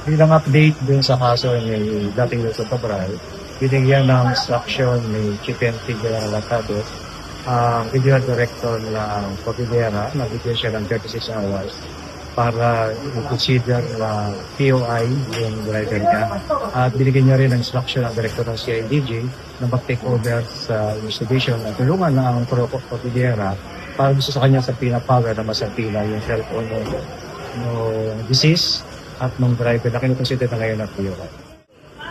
Bilang update dun sa kaso ni dating Luzon Cabral, binigyan ng instruction ni Chief NP General Latado, ang Regional Director ng Cordillera, nabigyan siya ng 36 hours para i-consider na POI yung driver niya. At binigyan niya rin ng instruction ng Director ng CIDG na mag-take over sa investigation at tulungan na ang Cordillera para gusto sa kanya sa power na masapila yung cellphone no disease at ng driver na kinukonsider na ngayon at POI.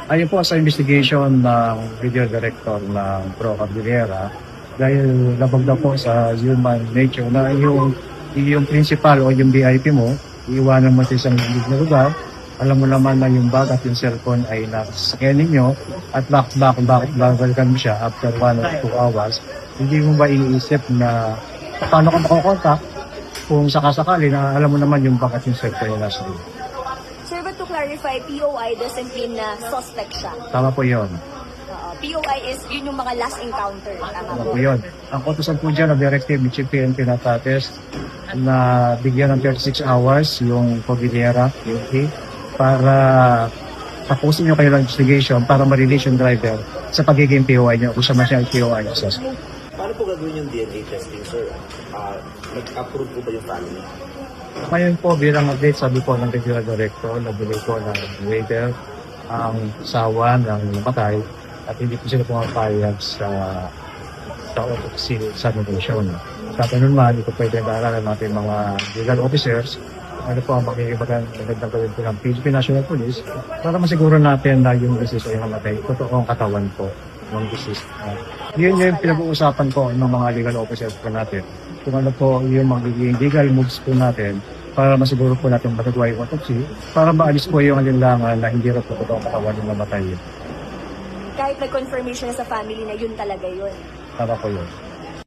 Ayon po sa investigation ng Video Director ng Pro Cordillera, dahil labag na po sa human nature na yung principal o yung VIP mo, iiwanan mo sa isang liblib na lugar, alam mo naman na yung bag at yung cellphone ay nakasakyan ninyo at babalikan mo siya after 1 or 2 hours, hindi mo ba iniisip na paano ka makakontak kung sakasakali na alam mo naman yung bag at yung cellphone na nasa iyo? Sir, but to clarify, POI doesn't mean na suspect siya. Tama po yun. POI is yun yung mga last encounter. Tama po yun. Ang kautusan po dyan na directive ni Chief PNP Natates na bigyan ng 36 hours yung Cordillera, UP, para tapusin yung kanilang investigation para ma-release yung driver sa pagiging POI niya kung siya man siya POI assessment. Paano po gagawin yung DNA testing, sir? Nag-approve po ba yung family? Ngayon po, bilang update, sabi po ng Regional Director, nagbigay po ng waiver ang sawa ng namatay at hindi po sila pumapayag sa autopsy examination. Sa ganun man, ito pwede naaralan natin mga legal officers ano po ang magiging magandang gawin po ng PNP National Police para masiguro natin na yung disease ay namatay. Totoong katawan po ng disease. Yun yung pinag-uusapan po ng mga legal officers po natin. Kung ano po yung magiging legal moves po natin para masiguro po natin magagawa yung autopsy para maalis po yung alinlangan na hindi rin po totoong katawan ng namatay. Kahit nag-confirmation na sa family na yun talaga yun. Tama po yun.